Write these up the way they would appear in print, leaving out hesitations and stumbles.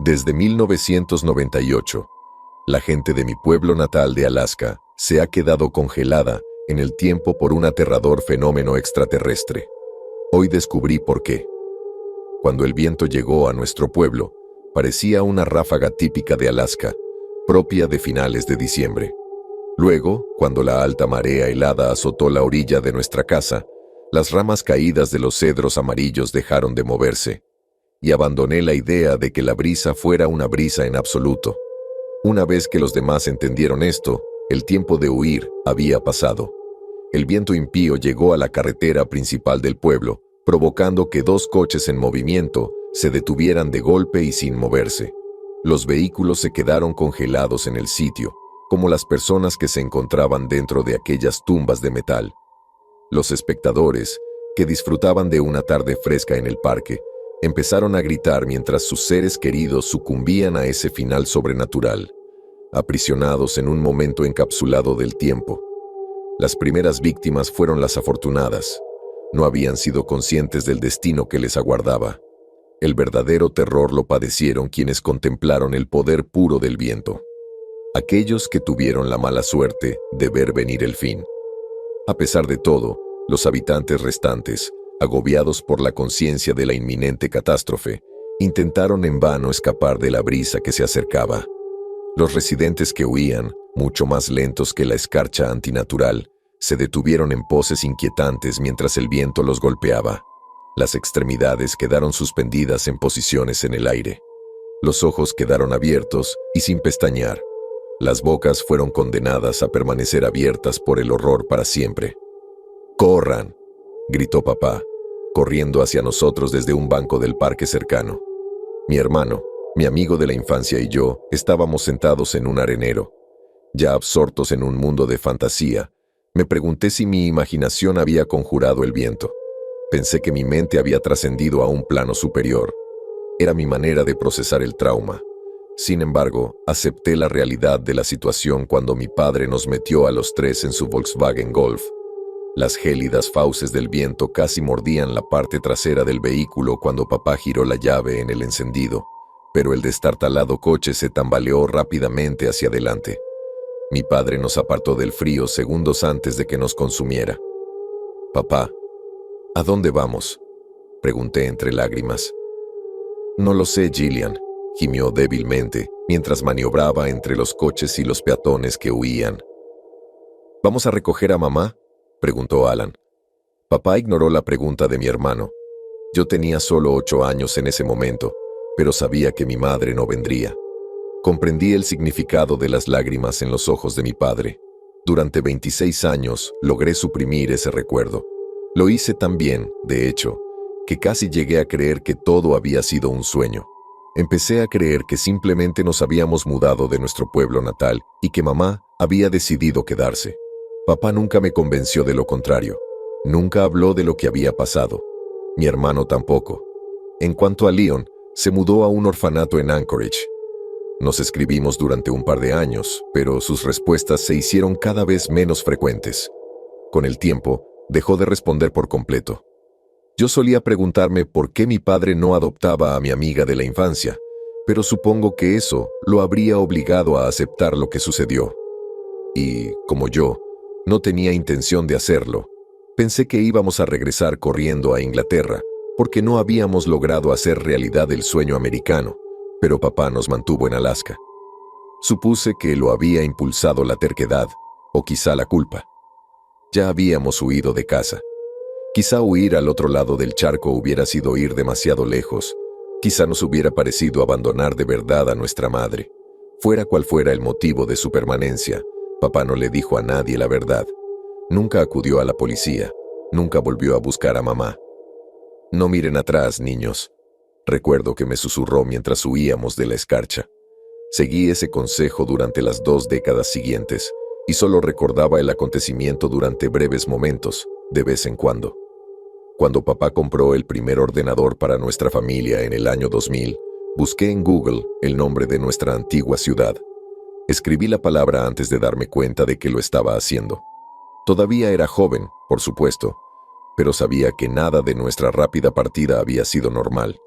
Desde 1998, la gente de mi pueblo natal de Alaska se ha quedado congelada en el tiempo por un aterrador fenómeno extraterrestre. Hoy descubrí por qué. Cuando el viento llegó a nuestro pueblo, parecía una ráfaga típica de Alaska, propia de finales de diciembre. Luego, cuando la alta marea helada azotó la orilla de nuestra casa, las ramas caídas de los cedros amarillos dejaron de moverse, y abandoné la idea de que la brisa fuera una brisa en absoluto. Una vez que los demás entendieron esto, el tiempo de huir había pasado. El viento impío llegó a la carretera principal del pueblo, provocando que 2 coches en movimiento se detuvieran de golpe y sin moverse. Los vehículos se quedaron congelados en el sitio, como las personas que se encontraban dentro de aquellas tumbas de metal. Los espectadores, que disfrutaban de una tarde fresca en el parque, empezaron a gritar mientras sus seres queridos sucumbían a ese final sobrenatural, aprisionados en un momento encapsulado del tiempo. Las primeras víctimas fueron las afortunadas. No habían sido conscientes del destino que les aguardaba. El verdadero terror lo padecieron quienes contemplaron el poder puro del viento. Aquellos que tuvieron la mala suerte de ver venir el fin. A pesar de todo, los habitantes restantes, agobiados por la conciencia de la inminente catástrofe, intentaron en vano escapar de la brisa que se acercaba. Los residentes que huían, mucho más lentos que la escarcha antinatural, se detuvieron en poses inquietantes mientras el viento los golpeaba. Las extremidades quedaron suspendidas en posiciones en el aire. Los ojos quedaron abiertos y sin pestañear. Las bocas fueron condenadas a permanecer abiertas por el horror para siempre. ¡Corran!, gritó papá, corriendo hacia nosotros desde un banco del parque cercano. Mi hermano, mi amigo de la infancia y yo estábamos sentados en un arenero. Ya absortos en un mundo de fantasía, me pregunté si mi imaginación había conjurado el viento. Pensé que mi mente había trascendido a un plano superior. Era mi manera de procesar el trauma. Sin embargo, acepté la realidad de la situación cuando mi padre nos metió a los 3 en su Volkswagen Golf. Las gélidas fauces del viento casi mordían la parte trasera del vehículo cuando papá giró la llave en el encendido, pero el destartalado coche se tambaleó rápidamente hacia adelante. Mi padre nos apartó del frío segundos antes de que nos consumiera. «Papá, ¿a dónde vamos?», pregunté entre lágrimas. «No lo sé, Gillian», gimió débilmente mientras maniobraba entre los coches y los peatones que huían. «¿Vamos a recoger a mamá?», preguntó Alan. Papá ignoró la pregunta de mi hermano. Yo tenía solo 8 años en ese momento, pero sabía que mi madre no vendría. Comprendí el significado de las lágrimas en los ojos de mi padre. Durante 26 años logré suprimir ese recuerdo. Lo hice tan bien, de hecho, que casi llegué a creer que todo había sido un sueño. Empecé a creer que simplemente nos habíamos mudado de nuestro pueblo natal y que mamá había decidido quedarse. Papá nunca me convenció de lo contrario. Nunca habló de lo que había pasado. Mi hermano tampoco. En cuanto a Leon, se mudó a un orfanato en Anchorage. Nos escribimos durante un par de años, pero sus respuestas se hicieron cada vez menos frecuentes. Con el tiempo, dejó de responder por completo. Yo solía preguntarme por qué mi padre no adoptaba a mi amiga de la infancia, pero supongo que eso lo habría obligado a aceptar lo que sucedió. Y, como yo, no tenía intención de hacerlo. Pensé que íbamos a regresar corriendo a Inglaterra, porque no habíamos logrado hacer realidad el sueño americano, pero papá nos mantuvo en Alaska. Supuse que lo había impulsado la terquedad, o quizá la culpa. Ya habíamos huido de casa. Quizá huir al otro lado del charco hubiera sido ir demasiado lejos. Quizá nos hubiera parecido abandonar de verdad a nuestra madre. Fuera cual fuera el motivo de su permanencia, papá no le dijo a nadie la verdad. Nunca acudió a la policía. Nunca volvió a buscar a mamá. «No miren atrás, niños», recuerdo que me susurró mientras huíamos de la escarcha. Seguí ese consejo durante las 2 décadas siguientes y solo recordaba el acontecimiento durante breves momentos, de vez en cuando. Cuando papá compró el primer ordenador para nuestra familia en el año 2000, busqué en Google el nombre de nuestra antigua ciudad. Escribí la palabra antes de darme cuenta de que lo estaba haciendo. Todavía era joven, por supuesto, pero sabía que nada de nuestra rápida partida había sido normal.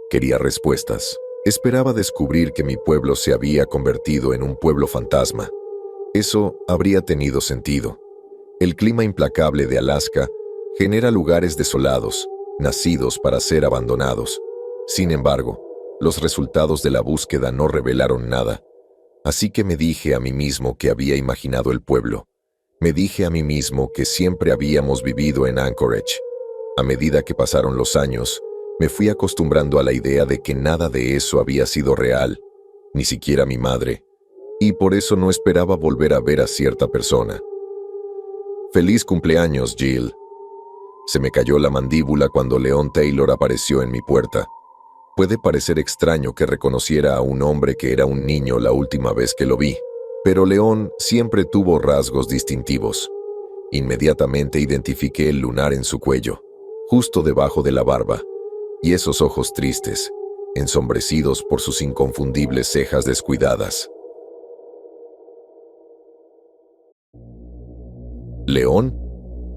Quería respuestas, Esperaba descubrir que mi pueblo se había convertido en un pueblo fantasma. Eso habría tenido sentido. El clima implacable de Alaska genera lugares desolados, nacidos para ser abandonados. Sin embargo, los resultados de la búsqueda no revelaron nada. Así que me dije a mí mismo que había imaginado el pueblo. Me dije a mí mismo que siempre habíamos vivido en Anchorage. A medida que pasaron los años, me fui acostumbrando a la idea de que nada de eso había sido real, ni siquiera mi madre, y por eso no esperaba volver a ver a cierta persona. «Feliz cumpleaños, Jill». Se me cayó la mandíbula cuando Leon Taylor apareció en mi puerta. Puede parecer extraño que reconociera a un hombre que era un niño la última vez que lo vi, pero Leon siempre tuvo rasgos distintivos. Inmediatamente identifiqué el lunar en su cuello, justo debajo de la barba, y esos ojos tristes, ensombrecidos por sus inconfundibles cejas descuidadas. «¿León?»,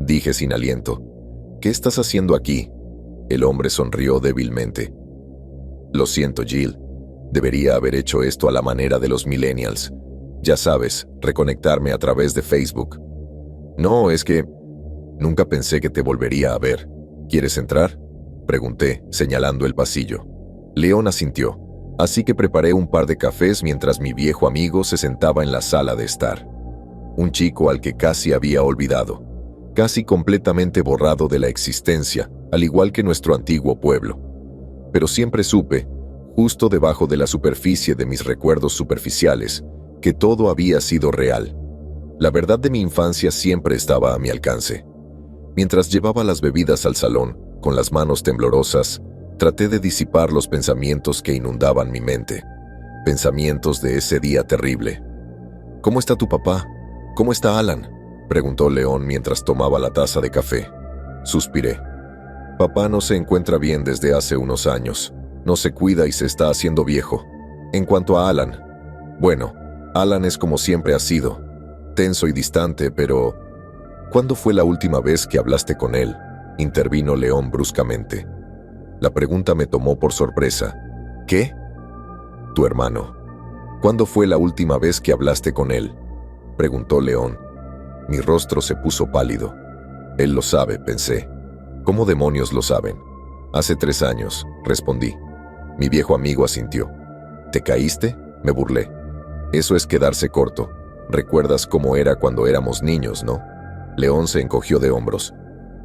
dije sin aliento. «¿Qué estás haciendo aquí?». El hombre sonrió débilmente. «Lo siento, Jill. Debería haber hecho esto a la manera de los millennials. Ya sabes, reconectarme a través de Facebook». «No, es que nunca pensé que te volvería a ver. ¿Quieres entrar?», pregunté, señalando el pasillo. León asintió, así que preparé un par de cafés mientras mi viejo amigo se sentaba en la sala de estar. Un chico al que casi había olvidado, casi completamente borrado de la existencia, al igual que nuestro antiguo pueblo. Pero siempre supe, justo debajo de la superficie de mis recuerdos superficiales, que todo había sido real. La verdad de mi infancia siempre estaba a mi alcance. Mientras llevaba las bebidas al salón, con las manos temblorosas, traté de disipar los pensamientos que inundaban mi mente. Pensamientos de ese día terrible. «¿Cómo está tu papá? ¿Cómo está Alan?», preguntó León mientras tomaba la taza de café. Suspiré. «Papá no se encuentra bien desde hace unos años. No se cuida y se está haciendo viejo. En cuanto a Alan, bueno, Alan es como siempre ha sido, tenso y distante, pero... ¿Cuándo fue la última vez que hablaste con él?», intervino León bruscamente. La pregunta me tomó por sorpresa. «¿Qué?». «Tu hermano. ¿Cuándo fue la última vez que hablaste con él?», preguntó León. Mi rostro se puso pálido. «Él lo sabe», pensé. «¿Cómo demonios lo saben?». «Hace 3 años», respondí. Mi viejo amigo asintió. «¿Te caíste?», me burlé. «Eso es quedarse corto. Recuerdas cómo era cuando éramos niños, ¿no?». León se encogió de hombros.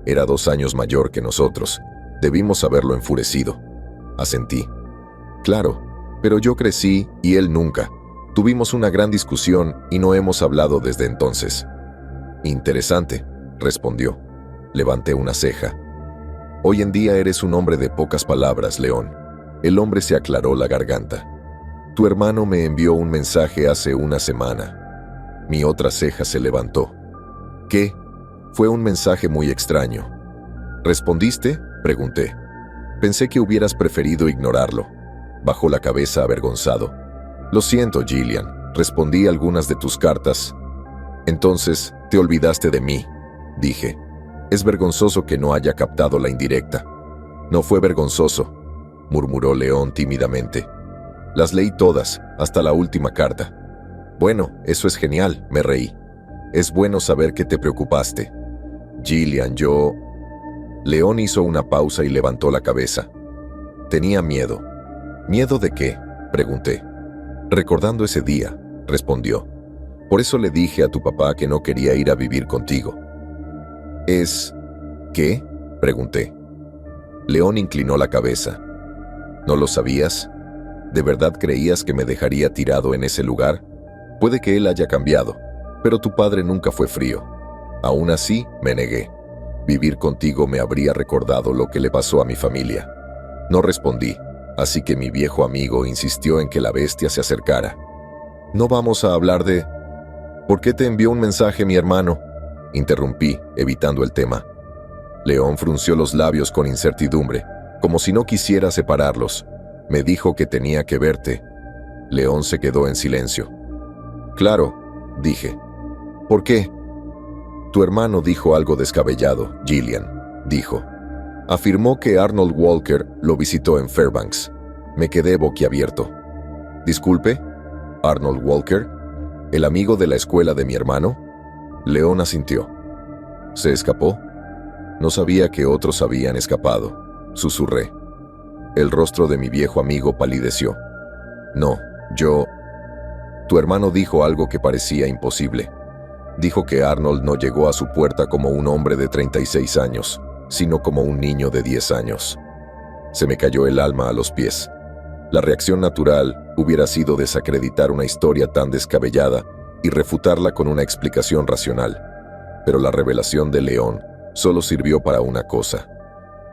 Era 2 años mayor que nosotros. Debimos haberlo enfurecido. Asentí. «Claro, pero yo crecí y él nunca. Tuvimos una gran discusión y no hemos hablado desde entonces». «Interesante», respondió. Levanté una ceja. «Hoy en día eres un hombre de pocas palabras, León». El hombre se aclaró la garganta. «Tu hermano me envió un mensaje hace una semana». Mi otra ceja se levantó. «¿Qué?». «Fue un mensaje muy extraño». «¿Respondiste?», pregunté. «Pensé que hubieras preferido ignorarlo». Bajó la cabeza avergonzado. «Lo siento, Gillian. Respondí algunas de tus cartas». «Entonces, te olvidaste de mí», dije. «Es vergonzoso que no haya captado la indirecta». «No fue vergonzoso», murmuró León tímidamente. «Las leí todas, hasta la última carta». «Bueno, eso es genial», me reí. «Es bueno saber que te preocupaste». «Gillian, yo...». León hizo una pausa y levantó la cabeza. Tenía miedo. «¿Miedo de qué?», pregunté. «Recordando ese día», respondió. «Por eso le dije a tu papá que no quería ir a vivir contigo». «¿Es... qué?», pregunté. León inclinó la cabeza. «¿No lo sabías? ¿De verdad creías que me dejaría tirado en ese lugar? Puede que él haya cambiado, pero tu padre nunca fue frío». Aún así, me negué. Vivir contigo me habría recordado lo que le pasó a mi familia. No respondí, así que mi viejo amigo insistió en que la bestia se acercara. «No vamos a hablar de... ¿Por qué te envió un mensaje mi hermano?», interrumpí, evitando el tema. León frunció los labios con incertidumbre, como si no quisiera separarlos. Me dijo que tenía que verte. León se quedó en silencio. «Claro», dije. «¿Por qué?». «Tu hermano dijo algo descabellado, Gillian», dijo. «Afirmó que Arnold Walker lo visitó en Fairbanks». Me quedé boquiabierto. Disculpe, Arnold Walker, el amigo de la escuela de mi hermano. León asintió. ¿Se escapó? No sabía que otros habían escapado, susurré. El rostro de mi viejo amigo palideció. No, Tu hermano dijo algo que parecía imposible. Dijo que Arnold no llegó a su puerta como un hombre de 36 años, sino como un niño de 10 años. Se me cayó el alma a los pies. La reacción natural hubiera sido desacreditar una historia tan descabellada y refutarla con una explicación racional. Pero la revelación de León solo sirvió para una cosa.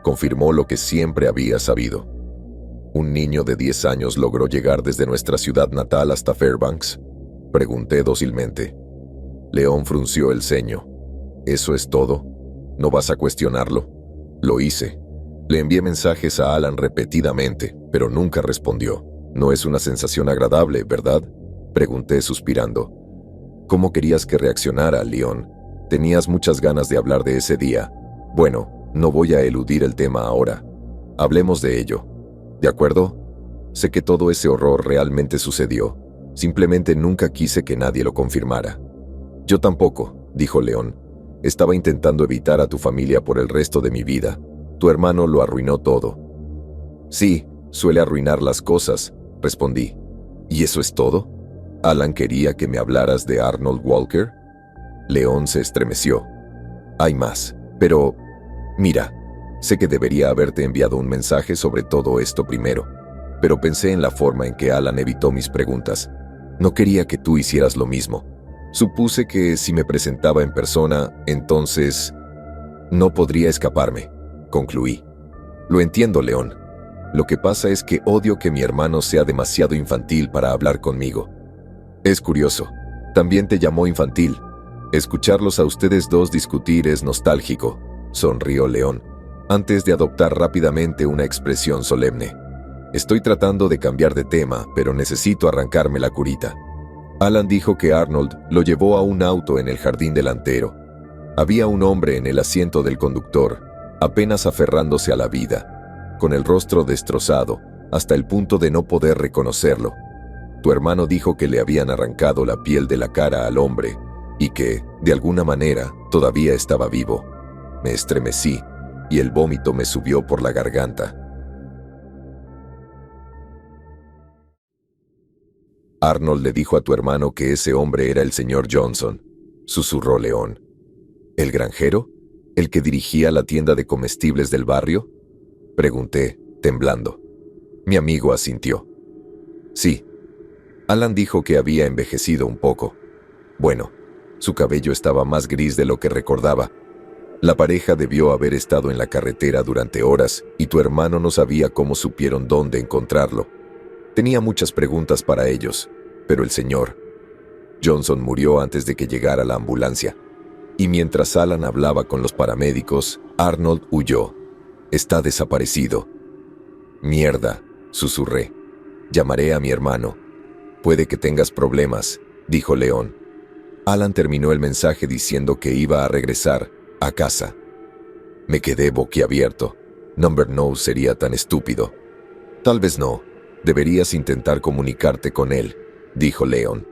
Confirmó lo que siempre había sabido. ¿Un niño de 10 años logró llegar desde nuestra ciudad natal hasta Fairbanks? Pregunté dócilmente. León frunció el ceño. ¿Eso es todo? ¿No vas a cuestionarlo? Lo hice. Le envié mensajes a Alan repetidamente, pero nunca respondió. No es una sensación agradable, ¿verdad? Pregunté suspirando. ¿Cómo querías que reaccionara, León? Tenías muchas ganas de hablar de ese día. Bueno, no voy a eludir el tema ahora. Hablemos de ello. ¿De acuerdo? Sé que todo ese horror realmente sucedió. Simplemente nunca quise que nadie lo confirmara. Yo tampoco, dijo León. Estaba intentando evitar a tu familia por el resto de mi vida. Tu hermano lo arruinó todo. Sí, suele arruinar las cosas, respondí. ¿Y eso es todo? ¿Alan quería que me hablaras de Arnold Walker? León se estremeció. Hay más, pero... Mira, sé que debería haberte enviado un mensaje sobre todo esto primero, pero pensé en la forma en que Alan evitó mis preguntas. No quería que tú hicieras lo mismo. Supuse que si me presentaba en persona, entonces... No podría escaparme, concluí. Lo entiendo, León. Lo que pasa es que odio que mi hermano sea demasiado infantil para hablar conmigo. Es curioso. También te llamó infantil. Escucharlos a ustedes dos discutir es nostálgico, sonrió León, antes de adoptar rápidamente una expresión solemne. Estoy tratando de cambiar de tema, pero necesito arrancarme la curita. Alan dijo que Arnold lo llevó a un auto en el jardín delantero. Había un hombre en el asiento del conductor, apenas aferrándose a la vida, con el rostro destrozado, hasta el punto de no poder reconocerlo. Tu hermano dijo que le habían arrancado la piel de la cara al hombre y que, de alguna manera, todavía estaba vivo. Me estremecí y el vómito me subió por la garganta. Arnold le dijo a tu hermano que ese hombre era el señor Johnson, susurró León. ¿El granjero? ¿El que dirigía la tienda de comestibles del barrio? Pregunté, temblando. Mi amigo asintió. Sí. Alan dijo que había envejecido un poco. Bueno, su cabello estaba más gris de lo que recordaba. La pareja debió haber estado en la carretera durante horas y tu hermano no sabía cómo supieron dónde encontrarlo. Tenía muchas preguntas para ellos, pero el señor Johnson murió antes de que llegara la ambulancia. Y mientras Alan hablaba con los paramédicos, Arnold huyó. Está desaparecido. Mierda, susurré. Llamaré a mi hermano. Puede que tengas problemas, dijo León. Alan terminó el mensaje diciendo que iba a regresar a casa. Me quedé boquiabierto. Number No sería tan estúpido. Tal vez no. Deberías intentar comunicarte con él, dijo León.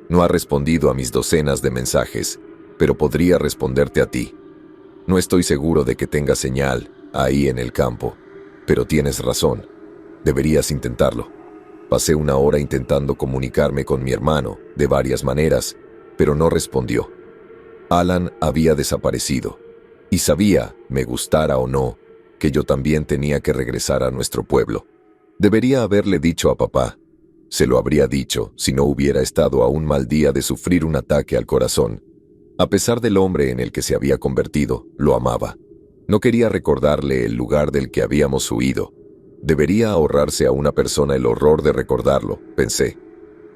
No ha respondido a mis docenas de mensajes, pero podría responderte a ti. No estoy seguro de que tenga señal ahí en el campo, pero tienes razón. Deberías intentarlo. Pasé una hora intentando comunicarme con mi hermano de varias maneras, pero no respondió. Alan había desaparecido, y sabía, me gustara o no, que yo también tenía que regresar a nuestro pueblo. Debería haberle dicho a papá. Se lo habría dicho si no hubiera estado a un mal día de sufrir un ataque al corazón. A pesar del hombre en el que se había convertido, lo amaba. No quería recordarle el lugar del que habíamos huido. Debería ahorrarse a una persona el horror de recordarlo, pensé.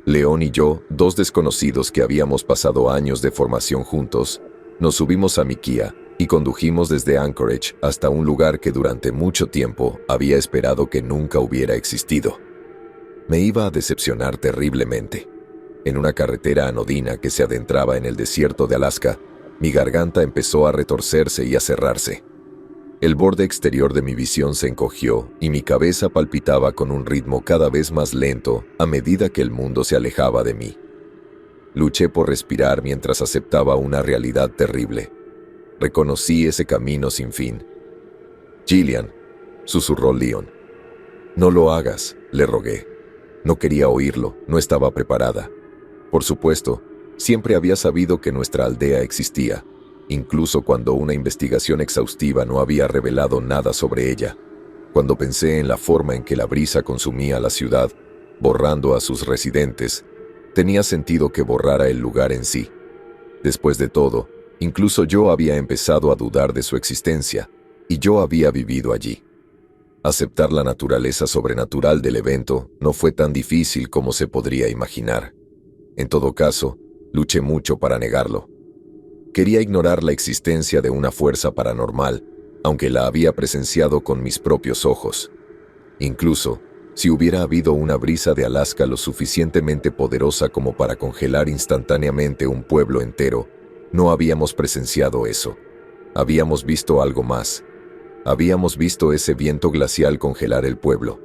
León y yo, dos desconocidos que habíamos pasado años de formación juntos, nos subimos a mi Kia y condujimos desde Anchorage hasta un lugar que durante mucho tiempo había esperado que nunca hubiera existido. Me iba a decepcionar terriblemente. En una carretera anodina que se adentraba en el desierto de Alaska, mi garganta empezó a retorcerse y a cerrarse. El borde exterior de mi visión se encogió y mi cabeza palpitaba con un ritmo cada vez más lento a medida que el mundo se alejaba de mí. Luché por respirar mientras aceptaba una realidad terrible. Reconocí ese camino sin fin. «Gillian», susurró Leon. «No lo hagas», le rogué. No quería oírlo, no estaba preparada. Por supuesto, siempre había sabido que nuestra aldea existía, incluso cuando una investigación exhaustiva no había revelado nada sobre ella. Cuando pensé en la forma en que la brisa consumía la ciudad, borrando a sus residentes, tenía sentido que borrara el lugar en sí. Después de todo, incluso yo había empezado a dudar de su existencia, y yo había vivido allí. Aceptar la naturaleza sobrenatural del evento no fue tan difícil como se podría imaginar. En todo caso, luché mucho para negarlo. Quería ignorar la existencia de una fuerza paranormal, aunque la había presenciado con mis propios ojos. Incluso, si hubiera habido una brisa de Alaska lo suficientemente poderosa como para congelar instantáneamente un pueblo entero, no habíamos presenciado eso. Habíamos visto algo más. Habíamos visto ese viento glacial congelar el pueblo.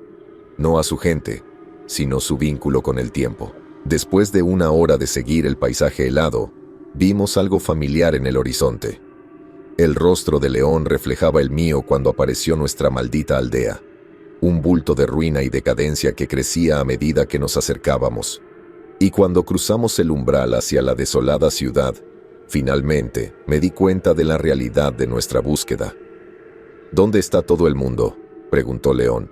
No a su gente, sino su vínculo con el tiempo. Después de una hora de seguir el paisaje helado, vimos algo familiar en el horizonte. El rostro de León reflejaba el mío cuando apareció nuestra maldita aldea. Un bulto de ruina y decadencia que crecía a medida que nos acercábamos. Y cuando cruzamos el umbral hacia la desolada ciudad, finalmente me di cuenta de la realidad de nuestra búsqueda. «¿Dónde está todo el mundo?», preguntó León.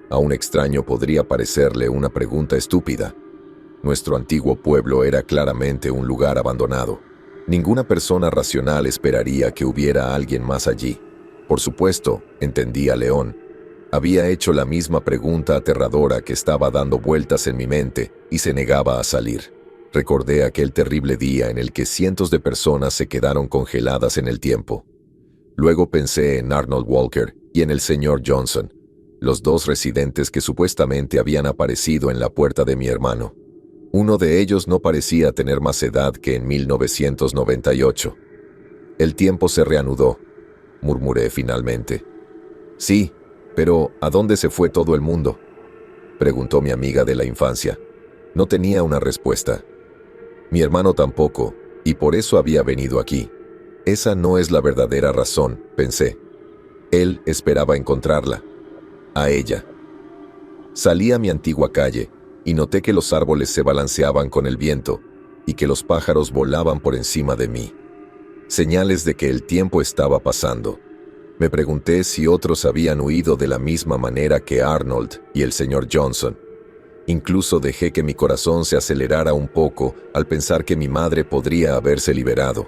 A un extraño podría parecerle una pregunta estúpida. Nuestro antiguo pueblo era claramente un lugar abandonado. Ninguna persona racional esperaría que hubiera alguien más allí. Por supuesto, entendía León. Había hecho la misma pregunta aterradora que estaba dando vueltas en mi mente y se negaba a salir. Recordé aquel terrible día en el que cientos de personas se quedaron congeladas en el tiempo. Luego pensé en Arnold Walker y en el señor Johnson, los dos residentes que supuestamente habían aparecido en la puerta de mi hermano. Uno de ellos no parecía tener más edad que en 1998. «El tiempo se reanudó», murmuré finalmente. «Sí, pero ¿a dónde se fue todo el mundo?», preguntó mi amiga de la infancia. No tenía una respuesta. Mi hermano tampoco, y por eso había venido aquí. Esa no es la verdadera razón, pensé. Él esperaba encontrarla. A ella. Salí a mi antigua calle y noté que los árboles se balanceaban con el viento y que los pájaros volaban por encima de mí. Señales de que el tiempo estaba pasando. Me pregunté si otros habían huido de la misma manera que Arnold y el señor Johnson. Incluso dejé que mi corazón se acelerara un poco al pensar que mi madre podría haberse liberado.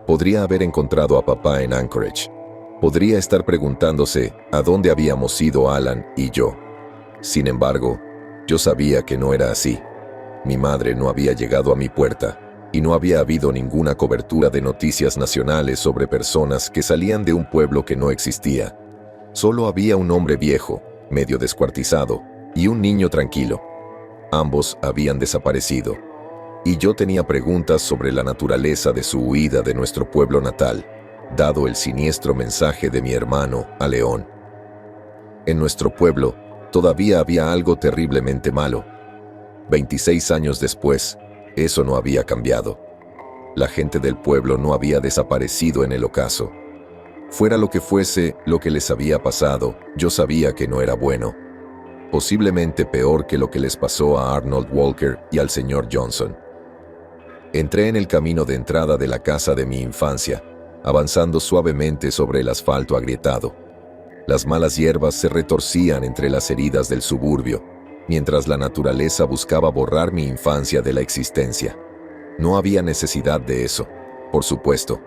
Podría haber encontrado a papá en Anchorage. Podría estar preguntándose a dónde habíamos ido Alan y yo. Sin embargo, yo sabía que no era así. Mi madre no había llegado a mi puerta y no había habido ninguna cobertura de noticias nacionales sobre personas que salían de un pueblo que no existía. Solo había un hombre viejo, medio descuartizado, y un niño tranquilo. Ambos habían desaparecido. Y yo tenía preguntas sobre la naturaleza de su huida de nuestro pueblo natal, dado el siniestro mensaje de mi hermano a León. En nuestro pueblo todavía había algo terriblemente malo. 26 años después, eso no había cambiado. La gente del pueblo no había desaparecido en el ocaso. Fuera lo que fuese lo que les había pasado, yo sabía que no era bueno. Posiblemente peor que lo que les pasó a Arnold Walker y al señor Johnson. Entré en el camino de entrada de la casa de mi infancia, avanzando suavemente sobre el asfalto agrietado. Las malas hierbas se retorcían entre las heridas del suburbio, mientras la naturaleza buscaba borrar mi infancia de la existencia. No había necesidad de eso, por supuesto.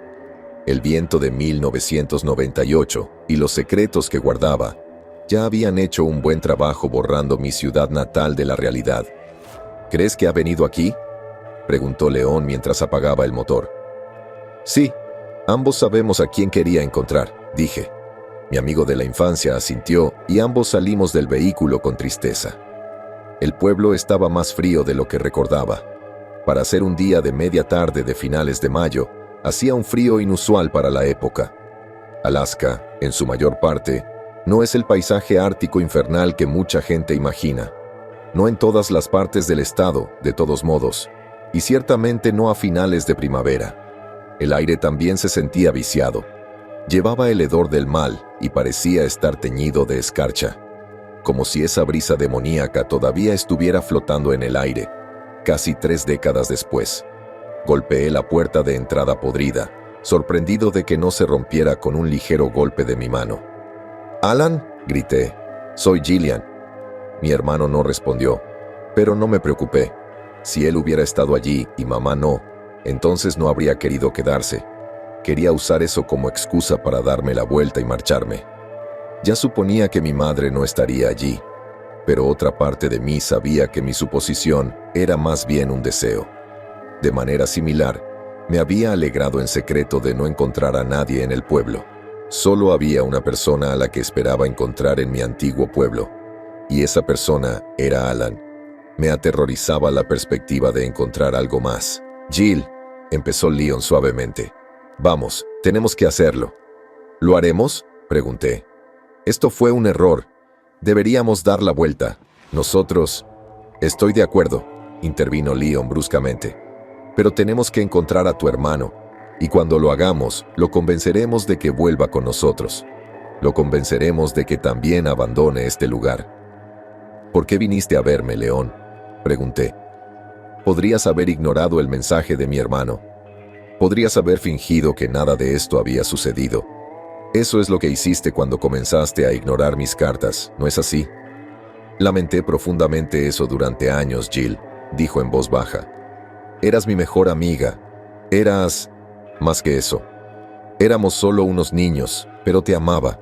El viento de 1998 y los secretos que guardaba ya habían hecho un buen trabajo borrando mi ciudad natal de la realidad. ¿Crees que ha venido aquí?, preguntó León mientras apagaba el motor. Sí, ambos sabemos a quién quería encontrar, dije. Mi amigo de la infancia asintió y ambos salimos del vehículo con tristeza. El pueblo estaba más frío de lo que recordaba. Para ser un día de media tarde de finales de mayo, hacía un frío inusual para la época. Alaska, en su mayor parte, no es el paisaje ártico infernal que mucha gente imagina. No en todas las partes del estado, de todos modos, y ciertamente no a finales de primavera. El aire también se sentía viciado. Llevaba el hedor del mal y parecía estar teñido de escarcha, como si esa brisa demoníaca todavía estuviera flotando en el aire, casi 3 décadas después. Golpeé la puerta de entrada podrida, sorprendido de que no se rompiera con un ligero golpe de mi mano. «Alan», grité, «soy Gillian». Mi hermano no respondió, pero no me preocupé. Si él hubiera estado allí y mamá no, entonces no habría querido quedarse. Quería usar eso como excusa para darme la vuelta y marcharme. Ya suponía que mi madre no estaría allí, pero otra parte de mí sabía que mi suposición era más bien un deseo. De manera similar, me había alegrado en secreto de no encontrar a nadie en el pueblo. Solo había una persona a la que esperaba encontrar en mi antiguo pueblo, y esa persona era Alan. Me aterrorizaba la perspectiva de encontrar algo más. «Jill», empezó Leon suavemente. «Vamos, tenemos que hacerlo». «¿Lo haremos?», pregunté. «Esto fue un error. Deberíamos dar la vuelta. Nosotros...» «Estoy de acuerdo», intervino Leon bruscamente. «Pero tenemos que encontrar a tu hermano, y cuando lo hagamos, lo convenceremos de que vuelva con nosotros. Lo convenceremos de que también abandone este lugar». «¿Por qué viniste a verme, Leon?», pregunté. «Podrías haber ignorado el mensaje de mi hermano. Podrías haber fingido que nada de esto había sucedido. Eso es lo que hiciste cuando comenzaste a ignorar mis cartas, ¿no es así?». «Lamenté profundamente eso durante años, Jill», dijo en voz baja. «Eras mi mejor amiga. Eras... más que eso. Éramos solo unos niños, pero te amaba.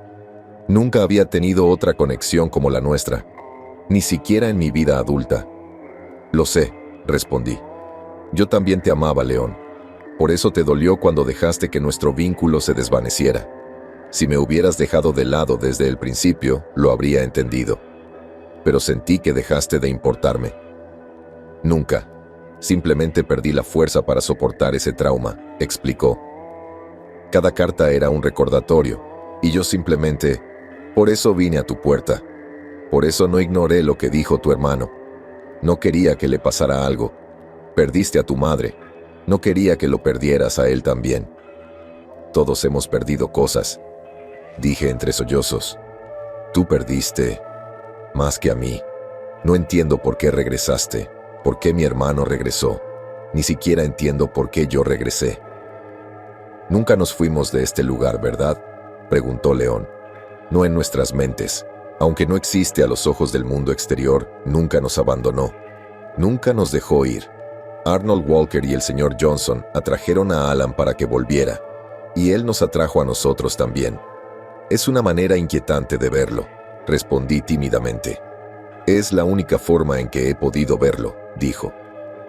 Nunca había tenido otra conexión como la nuestra, ni siquiera en mi vida adulta». «Lo sé», respondí. «Yo también te amaba, Leon. Por eso te dolió cuando dejaste que nuestro vínculo se desvaneciera. Si me hubieras dejado de lado desde el principio, lo habría entendido. Pero sentí que dejaste de importarme». «Nunca. Simplemente perdí la fuerza para soportar ese trauma», explicó. «Cada carta era un recordatorio, y yo simplemente... Por eso vine a tu puerta. Por eso no ignoré lo que dijo tu hermano. No quería que le pasara algo. Perdiste a tu madre. No quería que lo perdieras a él también. Todos hemos perdido cosas», dije entre sollozos. «Tú perdiste más que a mí. No entiendo por qué regresaste, por qué mi hermano regresó. Ni siquiera entiendo por qué yo regresé». «Nunca nos fuimos de este lugar, ¿verdad?», preguntó Leon. «No en nuestras mentes. Aunque no existe a los ojos del mundo exterior, nunca nos abandonó. Nunca nos dejó ir. Arnold Walker y el señor Johnson atrajeron a Alan para que volviera, y él nos atrajo a nosotros también. Es una manera inquietante de verlo», respondí tímidamente. «Es la única forma en que he podido verlo», dijo.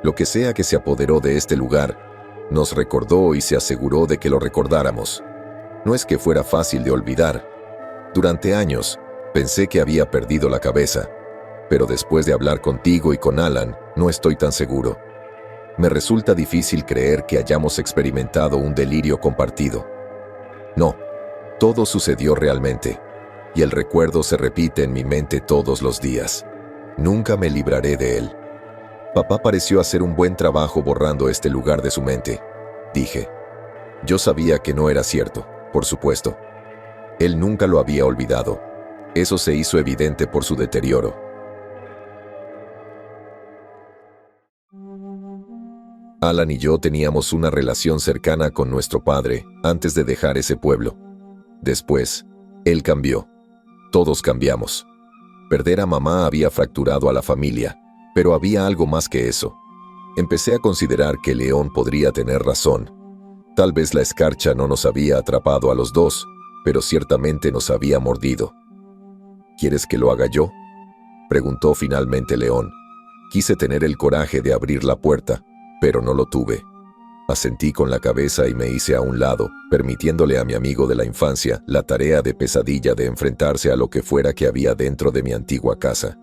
«Lo que sea que se apoderó de este lugar, nos recordó y se aseguró de que lo recordáramos. No es que fuera fácil de olvidar. Durante años, pensé que había perdido la cabeza, pero después de hablar contigo y con Alan, no estoy tan seguro. Me resulta difícil creer que hayamos experimentado un delirio compartido. No, todo sucedió realmente, y el recuerdo se repite en mi mente todos los días. Nunca me libraré de él». «Papá pareció hacer un buen trabajo borrando este lugar de su mente», dije. Yo sabía que no era cierto, por supuesto. Él nunca lo había olvidado. Eso se hizo evidente por su deterioro. Alan y yo teníamos una relación cercana con nuestro padre antes de dejar ese pueblo. Después, él cambió. Todos cambiamos. Perder a mamá había fracturado a la familia, pero había algo más que eso. Empecé a considerar que Leon podría tener razón. Tal vez la escarcha no nos había atrapado a los dos, pero ciertamente nos había mordido. «¿Quieres que lo haga yo?», preguntó finalmente Leon. Quise tener el coraje de abrir la puerta, pero no lo tuve. Asentí con la cabeza y me hice a un lado, permitiéndole a mi amigo de la infancia la tarea de pesadilla de enfrentarse a lo que fuera que había dentro de mi antigua casa.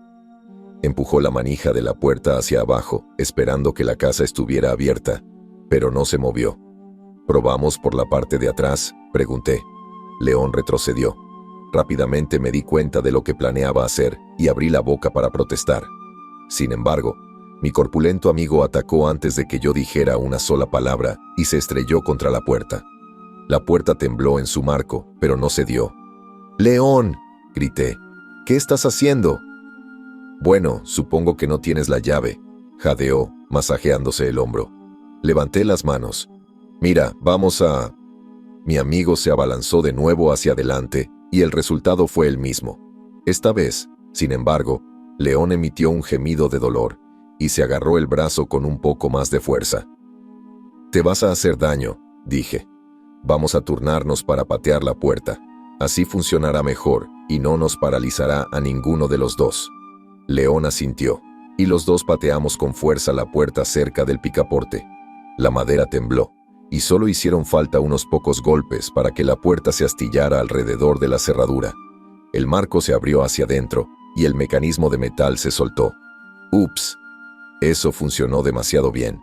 Empujó la manija de la puerta hacia abajo, esperando que la casa estuviera abierta, pero no se movió. ¿Probamos por la parte de atrás?, pregunté. León retrocedió. Rápidamente me di cuenta de lo que planeaba hacer y abrí la boca para protestar. Sin embargo, mi corpulento amigo atacó antes de que yo dijera una sola palabra y se estrelló contra la puerta. La puerta tembló en su marco, pero no cedió. «¡León!», grité. «¿Qué estás haciendo?». «Bueno, supongo que no tienes la llave», jadeó, masajeándose el hombro. Levanté las manos. «Mira, vamos a...». Mi amigo se abalanzó de nuevo hacia adelante y el resultado fue el mismo. Esta vez, sin embargo, León emitió un gemido de dolor y se agarró el brazo con un poco más de fuerza. «Te vas a hacer daño», dije. «Vamos a turnarnos para patear la puerta. Así funcionará mejor y no nos paralizará a ninguno de los dos». León asintió, y los dos pateamos con fuerza la puerta cerca del picaporte. La madera tembló, y solo hicieron falta unos pocos golpes para que la puerta se astillara alrededor de la cerradura. El marco se abrió hacia adentro, y el mecanismo de metal se soltó. «Ups, eso funcionó demasiado bien»,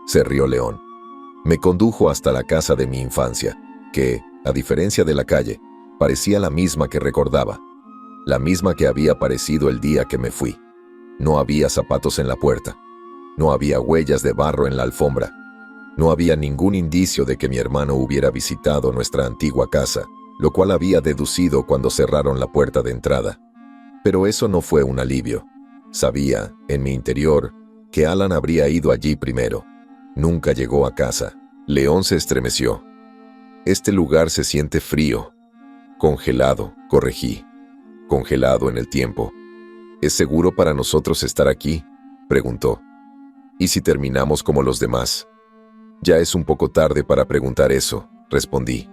se rió León. Me condujo hasta la casa de mi infancia, que, a diferencia de la calle, parecía la misma que recordaba. La misma que había parecido el día que me fui. No había zapatos en la puerta. No había huellas de barro en la alfombra. No había ningún indicio de que mi hermano hubiera visitado nuestra antigua casa, lo cual había deducido cuando cerraron la puerta de entrada. Pero eso no fue un alivio. Sabía, en mi interior, que Alan habría ido allí primero. Nunca llegó a casa. León se estremeció. «Este lugar se siente frío». «Congelado», corregí. «Congelado en el tiempo». «¿Es seguro para nosotros estar aquí?», preguntó. «¿Y si terminamos como los demás?». «Ya es un poco tarde para preguntar eso», respondí.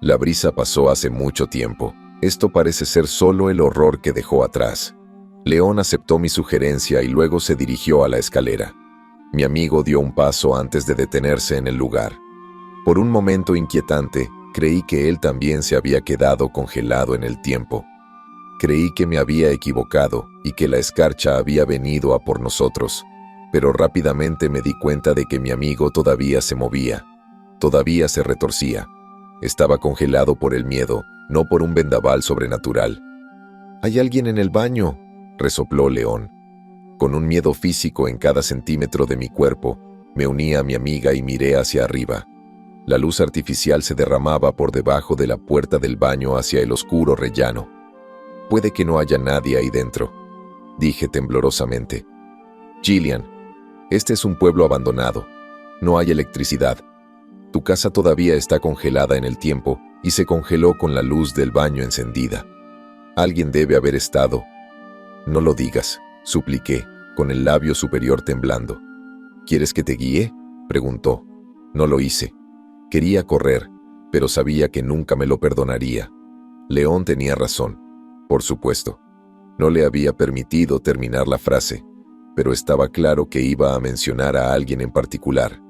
«La brisa pasó hace mucho tiempo. Esto parece ser solo el horror que dejó atrás». León aceptó mi sugerencia y luego se dirigió a la escalera. Mi amigo dio un paso antes de detenerse en el lugar. Por un momento inquietante, creí que él también se había quedado congelado en el tiempo. Creí que me había equivocado y que la escarcha había venido a por nosotros, pero rápidamente me di cuenta de que mi amigo todavía se movía, todavía se retorcía. Estaba congelado por el miedo, no por un vendaval sobrenatural. «¿Hay alguien en el baño?», resopló León. Con un miedo físico en cada centímetro de mi cuerpo, me uní a mi amiga y miré hacia arriba. La luz artificial se derramaba por debajo de la puerta del baño hacia el oscuro rellano. «Puede que no haya nadie ahí dentro», dije temblorosamente. «Gillian, este es un pueblo abandonado. No hay electricidad. Tu casa todavía está congelada en el tiempo y se congeló con la luz del baño encendida. Alguien debe haber estado». «No lo digas», supliqué, con el labio superior temblando. «¿Quieres que te guíe?», preguntó. No lo hice. Quería correr, pero sabía que nunca me lo perdonaría. León tenía razón, por supuesto. No le había permitido terminar la frase, pero estaba claro que iba a mencionar a alguien en particular.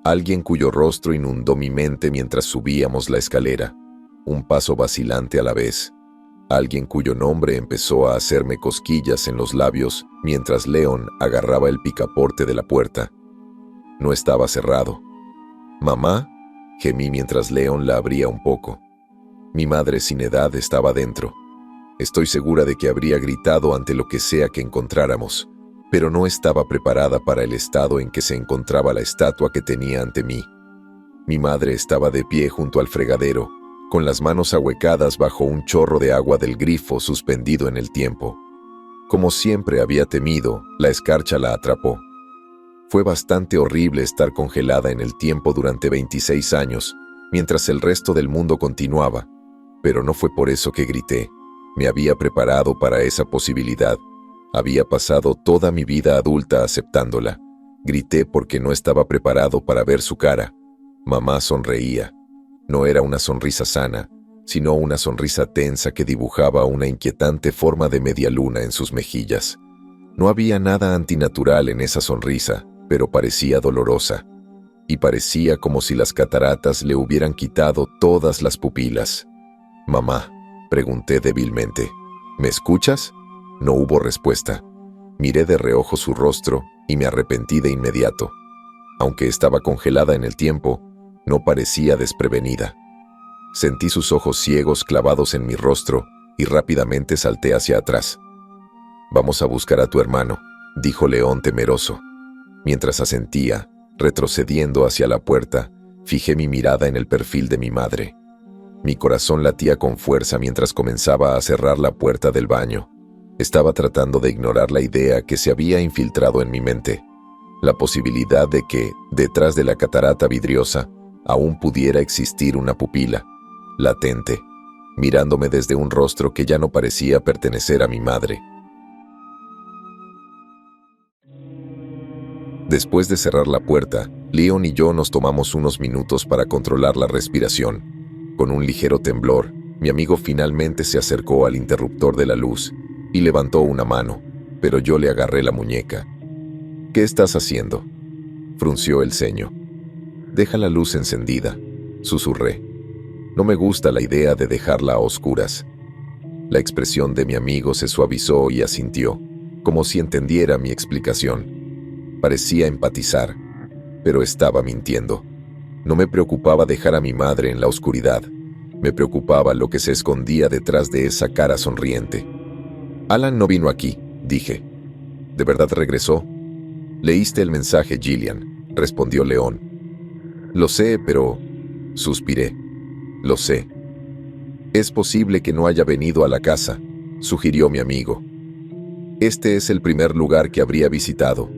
Alguien cuyo rostro inundó mi mente mientras subíamos la escalera, un paso vacilante a la vez. Alguien cuyo nombre empezó a hacerme cosquillas en los labios mientras León agarraba el picaporte de la puerta. No estaba cerrado. «¿Mamá?», gemí mientras León la abría un poco. Mi madre sin edad estaba dentro. Estoy segura de que habría gritado ante lo que sea que encontráramos, pero no estaba preparada para el estado en que se encontraba la estatua que tenía ante mí. Mi madre estaba de pie junto al fregadero, con las manos ahuecadas bajo un chorro de agua del grifo suspendido en el tiempo. Como siempre había temido, la escarcha la atrapó. Fue bastante horrible estar congelada en el tiempo durante 26 años, mientras el resto del mundo continuaba, pero no fue por eso que grité. Me había preparado para esa posibilidad. Había pasado toda mi vida adulta aceptándola. Grité porque no estaba preparado para ver su cara. Mamá sonreía. No era una sonrisa sana, sino una sonrisa tensa que dibujaba una inquietante forma de media luna en sus mejillas. No había nada antinatural en esa sonrisa, pero parecía dolorosa. Y parecía como si las cataratas le hubieran quitado todas las pupilas. «Mamá», pregunté débilmente, «¿me escuchas?». No hubo respuesta. Miré de reojo su rostro y me arrepentí de inmediato. Aunque estaba congelada en el tiempo, no parecía desprevenida. Sentí sus ojos ciegos clavados en mi rostro y rápidamente salté hacia atrás. «Vamos a buscar a tu hermano», dijo León temeroso. Mientras asentía, retrocediendo hacia la puerta, fijé mi mirada en el perfil de mi madre. Mi corazón latía con fuerza mientras comenzaba a cerrar la puerta del baño. Estaba tratando de ignorar la idea que se había infiltrado en mi mente. La posibilidad de que, detrás de la catarata vidriosa, aún pudiera existir una pupila, latente, mirándome desde un rostro que ya no parecía pertenecer a mi madre. Después de cerrar la puerta, Leon y yo nos tomamos unos minutos para controlar la respiración. Con un ligero temblor, mi amigo finalmente se acercó al interruptor de la luz y levantó una mano, pero yo le agarré la muñeca. «¿Qué estás haciendo?», frunció el ceño. «Deja la luz encendida», susurré. «No me gusta la idea de dejarla a oscuras». La expresión de mi amigo se suavizó y asintió, como si entendiera mi explicación. Parecía empatizar, pero estaba mintiendo. No me preocupaba dejar a mi madre en la oscuridad. Me preocupaba lo que se escondía detrás de esa cara sonriente. «Alan no vino aquí», dije. «¿De verdad regresó?» «Leíste el mensaje, Gillian», respondió León. «Lo sé, pero...», suspiré. «Lo sé». «Es posible que no haya venido a la casa», sugirió mi amigo. «Este es el primer lugar que habría visitado»,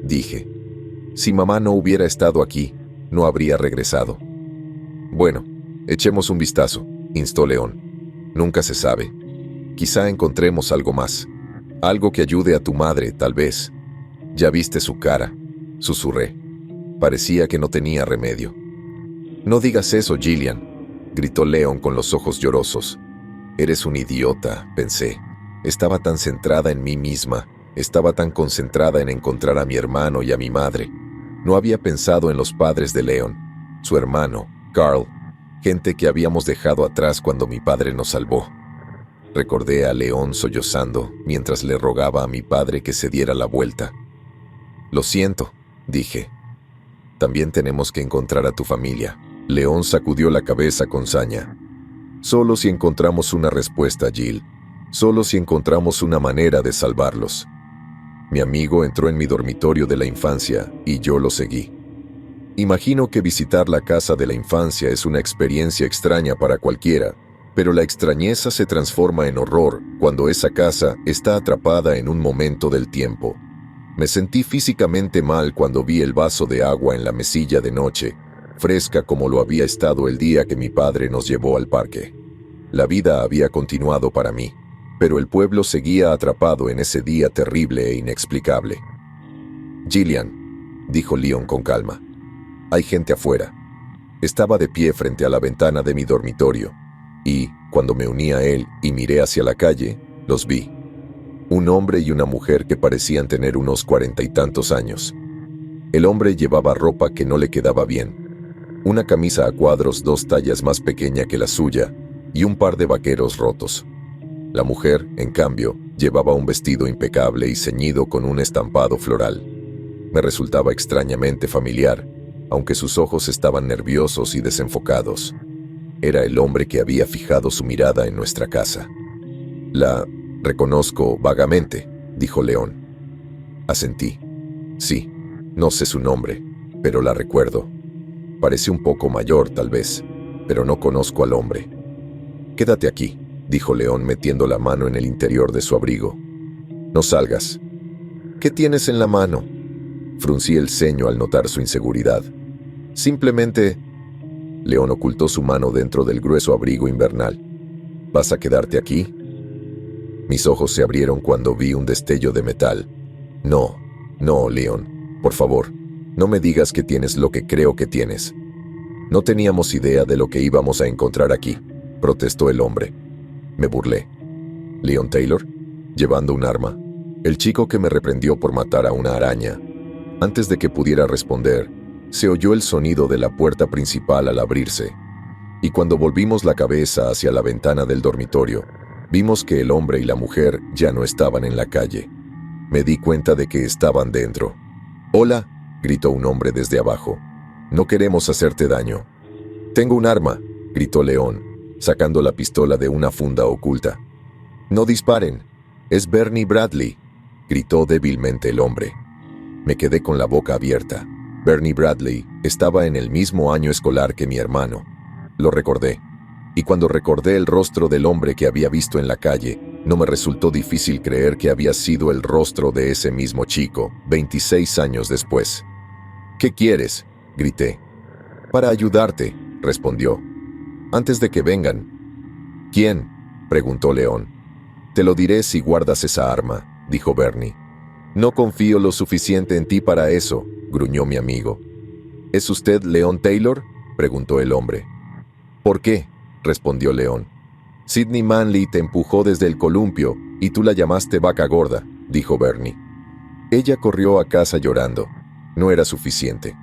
dije. «Si mamá no hubiera estado aquí, no habría regresado». «Bueno, echemos un vistazo», instó León. «Nunca se sabe. Quizá encontremos algo más. Algo que ayude a tu madre, tal vez». «Ya viste su cara», susurré. Parecía que no tenía remedio. «No digas eso, Gillian», gritó León con los ojos llorosos. «Eres un idiota», pensé. Estaba tan centrada en mí misma, estaba tan concentrada en encontrar a mi hermano y a mi madre. No había pensado en los padres de León, su hermano, Carl, gente que habíamos dejado atrás cuando mi padre nos salvó. Recordé a León sollozando mientras le rogaba a mi padre que se diera la vuelta. «Lo siento», dije. «También tenemos que encontrar a tu familia». León sacudió la cabeza con saña. «Solo si encontramos una respuesta, Jill. Solo si encontramos una manera de salvarlos». Mi amigo entró en mi dormitorio de la infancia y yo lo seguí. Imagino que visitar la casa de la infancia es una experiencia extraña para cualquiera, pero la extrañeza se transforma en horror cuando esa casa está atrapada en un momento del tiempo. Me sentí físicamente mal cuando vi el vaso de agua en la mesilla de noche, fresca como lo había estado el día que mi padre nos llevó al parque. La vida había continuado para mí, pero el pueblo seguía atrapado en ese día terrible e inexplicable. «Gillian», dijo Leon con calma, «hay gente afuera». Estaba de pie frente a la ventana de mi dormitorio, y, cuando me uní a él y miré hacia la calle, los vi. Un hombre y una mujer que parecían tener unos 40 y tantos años. El hombre llevaba ropa que no le quedaba bien. Una camisa a cuadros 2 tallas más pequeña que la suya y un par de vaqueros rotos. La mujer, en cambio, llevaba un vestido impecable y ceñido con un estampado floral. Me resultaba extrañamente familiar, aunque sus ojos estaban nerviosos y desenfocados. Era el hombre que había fijado su mirada en nuestra casa. «La reconozco vagamente», dijo León. Asentí. «Sí, no sé su nombre, pero la recuerdo. Parece un poco mayor, tal vez, pero no conozco al hombre». «Quédate aquí», dijo León metiendo la mano en el interior de su abrigo. «No salgas». «¿Qué tienes en la mano?», fruncí el ceño al notar su inseguridad. «Simplemente...». León ocultó su mano dentro del grueso abrigo invernal. «¿Vas a quedarte aquí?». Mis ojos se abrieron cuando vi un destello de metal. «No, no, León, por favor, no me digas que tienes lo que creo que tienes». «No teníamos idea de lo que íbamos a encontrar aquí», protestó el hombre. Me burlé. «¿Leon Taylor? Llevando un arma?» El chico que me reprendió por matar a una araña. Antes de que pudiera responder, se oyó el sonido de la puerta principal al abrirse, y cuando volvimos la cabeza hacia la ventana del dormitorio, vimos que el hombre y la mujer ya no estaban en la calle. Me di cuenta de que estaban dentro. «¡Hola!», gritó un hombre desde abajo. «No queremos hacerte daño». «Tengo un arma», gritó León, sacando la pistola de una funda oculta. «No disparen. Es Bernie Bradley», gritó débilmente el hombre. Me quedé con la boca abierta. Bernie Bradley estaba en el mismo año escolar que mi hermano. Lo recordé. Y cuando recordé el rostro del hombre que había visto en la calle, no me resultó difícil creer que había sido el rostro de ese mismo chico, 26 años después. «¿Qué quieres?», grité. «Para ayudarte», respondió. «Antes de que vengan». «¿Quién?», preguntó León. «Te lo diré si guardas esa arma», dijo Bernie. «No confío lo suficiente en ti para eso», gruñó mi amigo. «¿Es usted León Taylor?», preguntó el hombre. «¿Por qué?», respondió León. «Sidney Manley te empujó desde el columpio y tú la llamaste vaca gorda», dijo Bernie. Ella corrió a casa llorando. No era suficiente.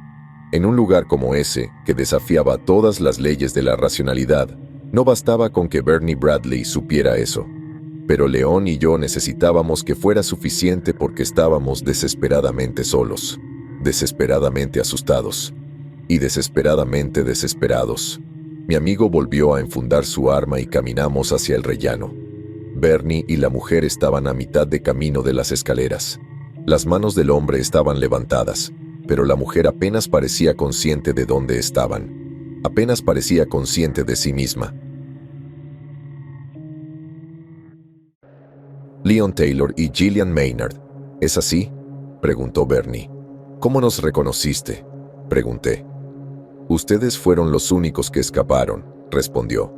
En un lugar como ese, que desafiaba todas las leyes de la racionalidad, no bastaba con que Bernie Bradley supiera eso. Pero León y yo necesitábamos que fuera suficiente porque estábamos desesperadamente solos, desesperadamente asustados y desesperadamente desesperados. Mi amigo volvió a enfundar su arma y caminamos hacia el rellano. Bernie y la mujer estaban a mitad de camino de las escaleras. Las manos del hombre estaban levantadas, pero la mujer apenas parecía consciente de dónde estaban. Apenas parecía consciente de sí misma. «Leon Taylor y Gillian Maynard, ¿es así?», preguntó Bernie. «¿Cómo nos reconociste?», pregunté. «Ustedes fueron los únicos que escaparon», respondió.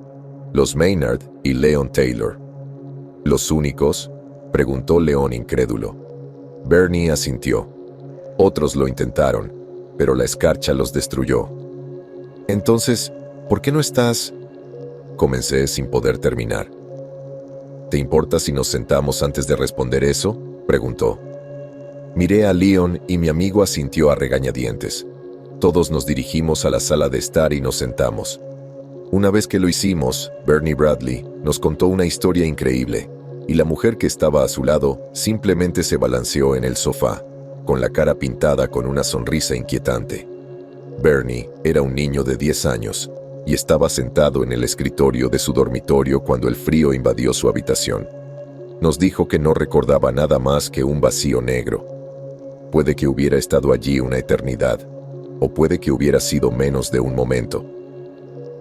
«Los Maynard y Leon Taylor». «¿Los únicos?», preguntó León incrédulo. Bernie asintió. «Otros lo intentaron, pero la escarcha los destruyó». «Entonces, ¿por qué no estás?», comencé sin poder terminar. «¿Te importa si nos sentamos antes de responder eso?», preguntó. Miré a Leon y mi amigo asintió a regañadientes. Todos nos dirigimos a la sala de estar y nos sentamos. Una vez que lo hicimos, Bernie Bradley nos contó una historia increíble, y la mujer que estaba a su lado simplemente se balanceó en el sofá, con la cara pintada con una sonrisa inquietante. Bernie era un niño de 10 años y estaba sentado en el escritorio de su dormitorio cuando el frío invadió su habitación. Nos dijo que no recordaba nada más que un vacío negro. Puede que hubiera estado allí una eternidad, o puede que hubiera sido menos de un momento.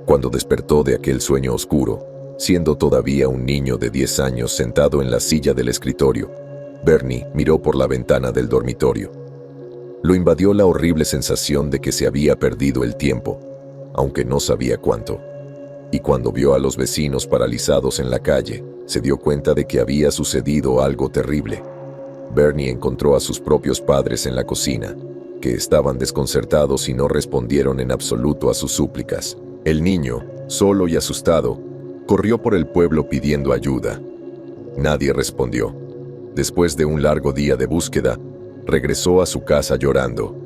Cuando despertó de aquel sueño oscuro, siendo todavía un niño de 10 años sentado en la silla del escritorio, Bernie miró por la ventana del dormitorio. Lo invadió la horrible sensación de que se había perdido el tiempo, aunque no sabía cuánto. Y cuando vio a los vecinos paralizados en la calle, se dio cuenta de que había sucedido algo terrible. Bernie encontró a sus propios padres en la cocina, que estaban desconcertados y no respondieron en absoluto a sus súplicas. El niño, solo y asustado, corrió por el pueblo pidiendo ayuda. Nadie respondió. Después de un largo día de búsqueda, regresó a su casa llorando.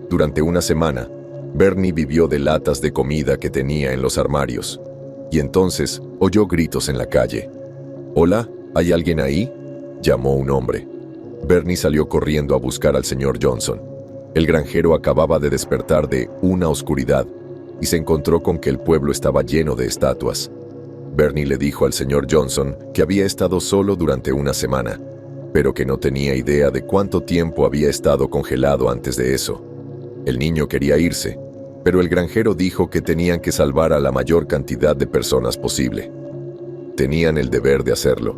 Durante una semana, Bernie vivió de latas de comida que tenía en los armarios. Y entonces oyó gritos en la calle. «¿Hola? ¿Hay alguien ahí?», llamó un hombre. Bernie salió corriendo a buscar al señor Johnson. El granjero acababa de despertar de una oscuridad y se encontró con que el pueblo estaba lleno de estatuas. Bernie le dijo al señor Johnson que había estado solo durante una semana, pero que no tenía idea de cuánto tiempo había estado congelado antes de eso. El niño quería irse, pero el granjero dijo que tenían que salvar a la mayor cantidad de personas posible. Tenían el deber de hacerlo.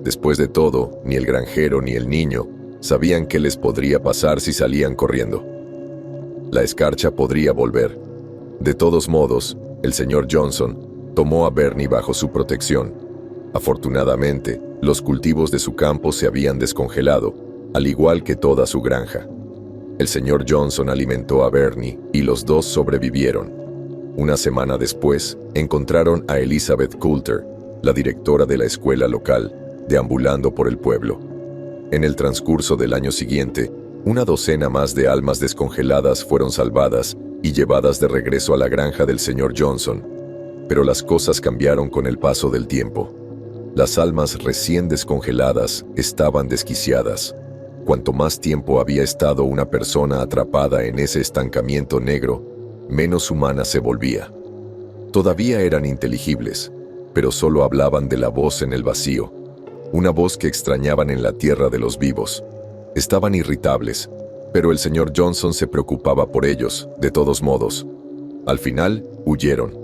Después de todo, ni el granjero ni el niño sabían qué les podría pasar si salían corriendo. La escarcha podría volver. De todos modos, el señor Johnson tomó a Bernie bajo su protección. Afortunadamente, los cultivos de su campo se habían descongelado, al igual que toda su granja. El señor Johnson alimentó a Bernie y los dos sobrevivieron. Una semana después, encontraron a Elizabeth Coulter, la directora de la escuela local, deambulando por el pueblo. En el transcurso del año siguiente, una docena más de almas descongeladas fueron salvadas y llevadas de regreso a la granja del señor Johnson. Pero las cosas cambiaron con el paso del tiempo. Las almas recién descongeladas estaban desquiciadas. Cuanto más tiempo había estado una persona atrapada en ese estancamiento negro, menos humana se volvía. Todavía eran inteligibles, pero solo hablaban de la voz en el vacío, una voz que extrañaban en la tierra de los vivos. Estaban irritables, pero el señor Johnson se preocupaba por ellos, de todos modos. Al final, huyeron.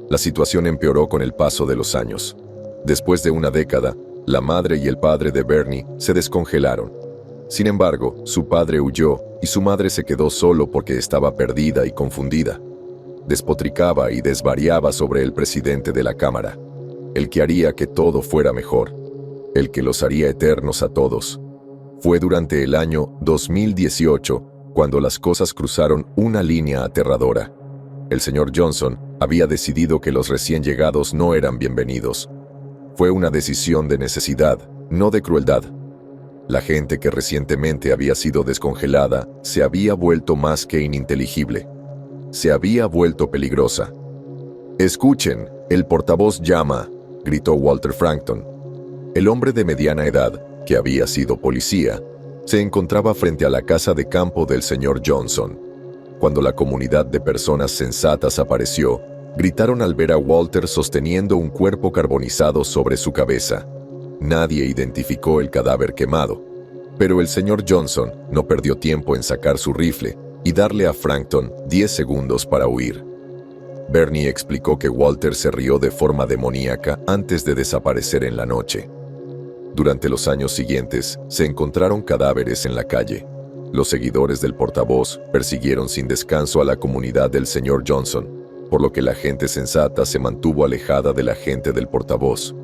La situación empeoró con el paso de los años. Después de una década, la madre y el padre de Bernie se descongelaron. Sin embargo, su padre huyó y su madre se quedó solo porque estaba perdida y confundida. Despotricaba y desvariaba sobre el presidente de la Cámara, el que haría que todo fuera mejor, el que los haría eternos a todos. Fue durante el año 2018 cuando las cosas cruzaron una línea aterradora. El señor Johnson había decidido que los recién llegados no eran bienvenidos. Fue una decisión de necesidad, no de crueldad. La gente que recientemente había sido descongelada se había vuelto más que ininteligible. Se había vuelto peligrosa. «Escuchen, el portavoz llama», gritó Walter Frankton. El hombre de mediana edad, que había sido policía, se encontraba frente a la casa de campo del señor Johnson. Cuando la comunidad de personas sensatas apareció, gritaron al ver a Walter sosteniendo un cuerpo carbonizado sobre su cabeza. Nadie identificó el cadáver quemado, pero el señor Johnson no perdió tiempo en sacar su rifle y darle a Frankton 10 segundos para huir. Bernie explicó que Walter se rió de forma demoníaca antes de desaparecer en la noche. Durante los años siguientes, se encontraron cadáveres en la calle. Los seguidores del portavoz persiguieron sin descanso a la comunidad del señor Johnson, por lo que la gente sensata se mantuvo alejada de la gente del portavoz.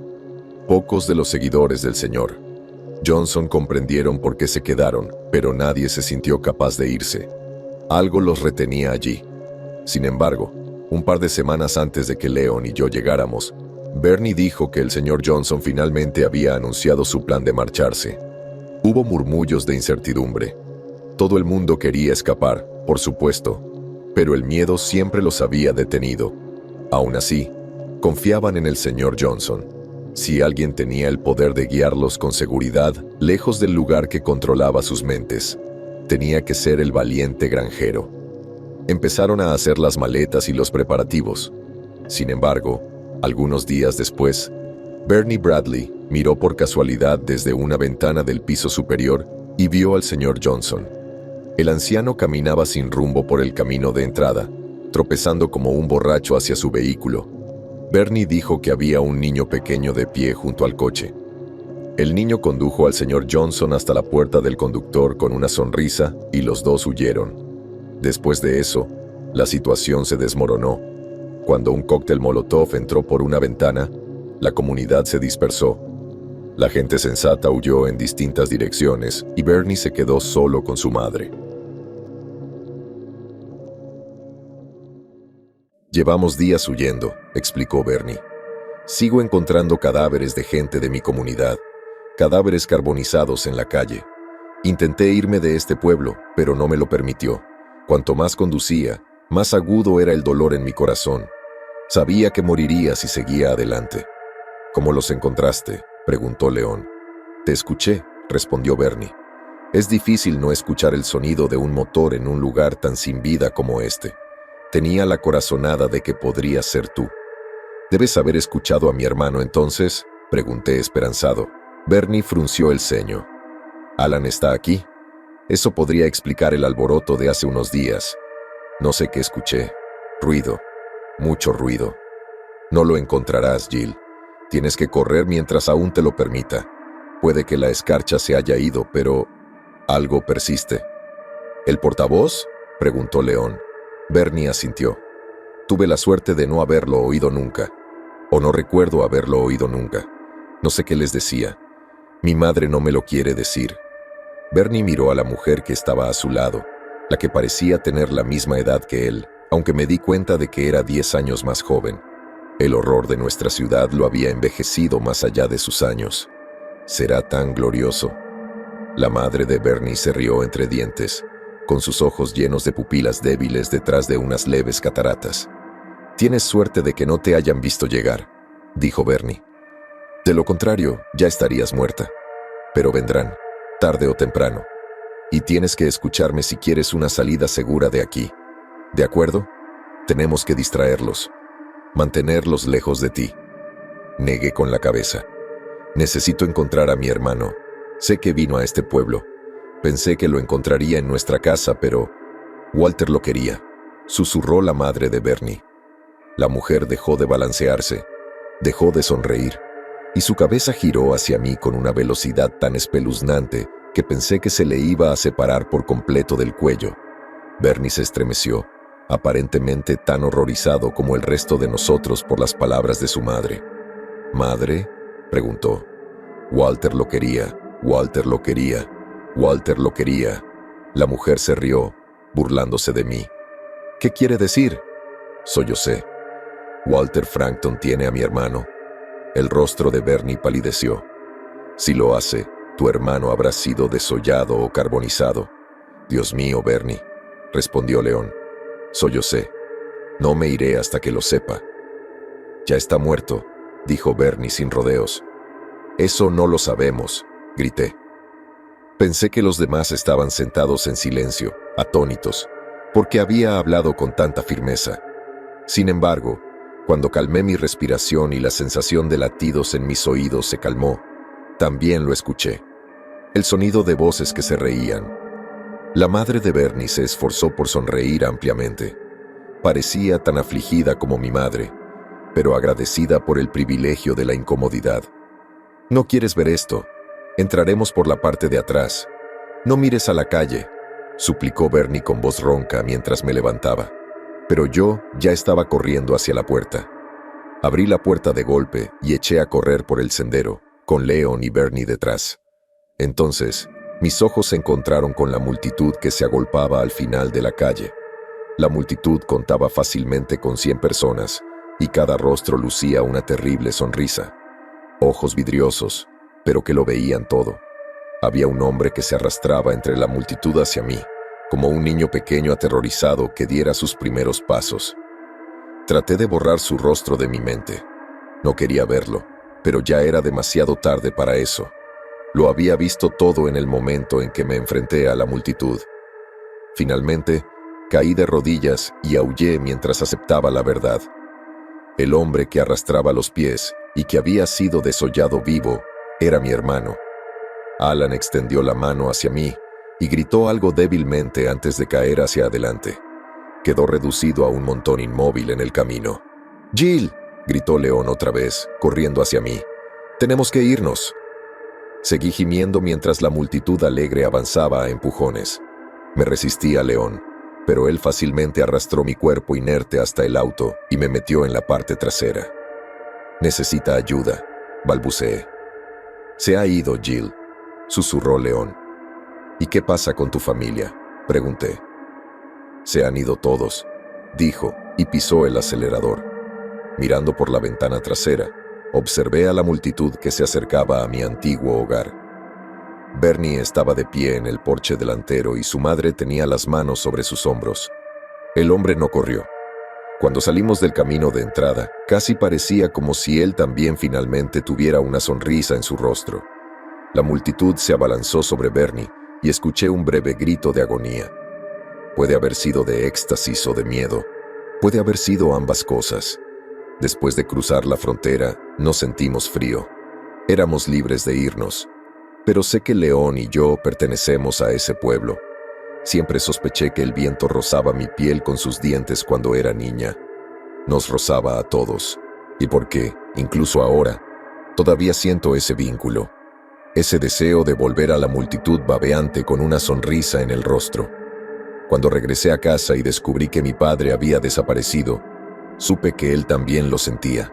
Pocos de los seguidores del señor Johnson comprendieron por qué se quedaron, pero nadie se sintió capaz de irse. Algo los retenía allí. Sin embargo, un par de semanas antes de que Leon y yo llegáramos, Bernie dijo que el señor Johnson finalmente había anunciado su plan de marcharse. Hubo murmullos de incertidumbre. Todo el mundo quería escapar, por supuesto, pero el miedo siempre los había detenido. Aún así, confiaban en el señor Johnson. Si alguien tenía el poder de guiarlos con seguridad, lejos del lugar que controlaba sus mentes, tenía que ser el valiente granjero. Empezaron a hacer las maletas y los preparativos. Sin embargo, algunos días después, Bernie Bradley miró por casualidad desde una ventana del piso superior y vio al señor Johnson. El anciano caminaba sin rumbo por el camino de entrada, tropezando como un borracho hacia su vehículo. Bernie dijo que había un niño pequeño de pie junto al coche. El niño condujo al señor Johnson hasta la puerta del conductor con una sonrisa y los dos huyeron. Después de eso, la situación se desmoronó. Cuando un cóctel Molotov entró por una ventana, la comunidad se dispersó. La gente sensata huyó en distintas direcciones y Bernie se quedó solo con su madre. «Llevamos días huyendo», explicó Bernie. «Sigo encontrando cadáveres de gente de mi comunidad, cadáveres carbonizados en la calle. Intenté irme de este pueblo, pero no me lo permitió. Cuanto más conducía, más agudo era el dolor en mi corazón. Sabía que moriría si seguía adelante». «¿Cómo los encontraste?», preguntó León. «Te escuché», respondió Bernie. «Es difícil no escuchar el sonido de un motor en un lugar tan sin vida como este. Tenía la corazonada de que podrías ser tú». «¿Debes haber escuchado a mi hermano entonces?», pregunté esperanzado. Bernie frunció el ceño. «¿Alan está aquí?». «Eso podría explicar el alboroto de hace unos días». «No sé qué escuché. Ruido. Mucho ruido». «No lo encontrarás, Jill. Tienes que correr mientras aún te lo permita. Puede que la escarcha se haya ido, pero algo persiste». «¿El portavoz?», preguntó León. Bernie asintió. «Tuve la suerte de no haberlo oído nunca. O no recuerdo haberlo oído nunca. No sé qué les decía. Mi madre no me lo quiere decir». Bernie miró a la mujer que estaba a su lado, la que parecía tener la misma edad que él, aunque me di cuenta de que era 10 años más joven. El horror de nuestra ciudad lo había envejecido más allá de sus años. «Será tan glorioso». La madre de Bernie se rió entre dientes, con sus ojos llenos de pupilas débiles detrás de unas leves cataratas. «Tienes suerte de que no te hayan visto llegar», dijo Bernie. «De lo contrario, ya estarías muerta. Pero vendrán, tarde o temprano. Y tienes que escucharme si quieres una salida segura de aquí. ¿De acuerdo? Tenemos que distraerlos. Mantenerlos lejos de ti. Negué con la cabeza. Necesito encontrar a mi hermano. Sé que vino a este pueblo. Pensé que lo encontraría en nuestra casa, pero Walter lo quería, susurró la madre de Bernie. La mujer dejó de balancearse, dejó de sonreír, y su cabeza giró hacia mí con una velocidad tan espeluznante que pensé que se le iba a separar por completo del cuello. Bernie se estremeció, aparentemente tan horrorizado como el resto de nosotros por las palabras de su madre. ¿Madre?, preguntó. Walter lo quería, Walter lo quería, Walter lo quería. La mujer se rió, burlándose de mí. ¿Qué quiere decir? Sollocé. Walter Frankton tiene a mi hermano. El rostro de Bernie palideció. Si lo hace, tu hermano habrá sido desollado o carbonizado. Dios mío, Bernie, respondió León. Sollocé. No me iré hasta que lo sepa. Ya está muerto, dijo Bernie sin rodeos. Eso no lo sabemos, grité. Pensé que los demás estaban sentados en silencio, atónitos, porque había hablado con tanta firmeza. Sin embargo, cuando calmé mi respiración y la sensación de latidos en mis oídos se calmó, también lo escuché. El sonido de voces que se reían. La madre de Bernie se esforzó por sonreír ampliamente. Parecía tan afligida como mi madre, pero agradecida por el privilegio de la incomodidad. «No quieres ver esto. Entraremos por la parte de atrás. No mires a la calle», suplicó Bernie con voz ronca mientras me levantaba. Pero yo ya estaba corriendo hacia la puerta. Abrí la puerta de golpe y eché a correr por el sendero, con Leon y Bernie detrás. Entonces, mis ojos se encontraron con la multitud que se agolpaba al final de la calle. La multitud contaba fácilmente con 100 personas, y cada rostro lucía una terrible sonrisa. Ojos vidriosos, pero que lo veían todo. Había un hombre que se arrastraba entre la multitud hacia mí, como un niño pequeño aterrorizado que diera sus primeros pasos. Traté de borrar su rostro de mi mente. No quería verlo, pero ya era demasiado tarde para eso. Lo había visto todo en el momento en que me enfrenté a la multitud. Finalmente, caí de rodillas y aullé mientras aceptaba la verdad. El hombre que arrastraba los pies y que había sido desollado vivo era mi hermano. Alan extendió la mano hacia mí y gritó algo débilmente antes de caer hacia adelante. Quedó reducido a un montón inmóvil en el camino. «Jill», gritó León otra vez, corriendo hacia mí. «Tenemos que irnos». Seguí gimiendo mientras la multitud alegre avanzaba a empujones. Me resistí a León, pero él fácilmente arrastró mi cuerpo inerte hasta el auto y me metió en la parte trasera. «Necesita ayuda», balbuceé. «Se ha ido, Jill», susurró León. «¿Y qué pasa con tu familia?», pregunté. «Se han ido todos», dijo, y pisó el acelerador. Mirando por la ventana trasera, observé a la multitud que se acercaba a mi antiguo hogar. Bernie estaba de pie en el porche delantero y su madre tenía las manos sobre sus hombros. El hombre no corrió. Cuando salimos del camino de entrada, casi parecía como si él también finalmente tuviera una sonrisa en su rostro. La multitud se abalanzó sobre Bernie y escuché un breve grito de agonía. Puede haber sido de éxtasis o de miedo. Puede haber sido ambas cosas. Después de cruzar la frontera, no sentimos frío. Éramos libres de irnos. Pero sé que León y yo pertenecemos a ese pueblo. Siempre sospeché que el viento rozaba mi piel con sus dientes cuando era niña. Nos rozaba a todos. Y porque, incluso ahora, todavía siento ese vínculo. Ese deseo de volver a la multitud babeante con una sonrisa en el rostro. Cuando regresé a casa y descubrí que mi padre había desaparecido, supe que él también lo sentía.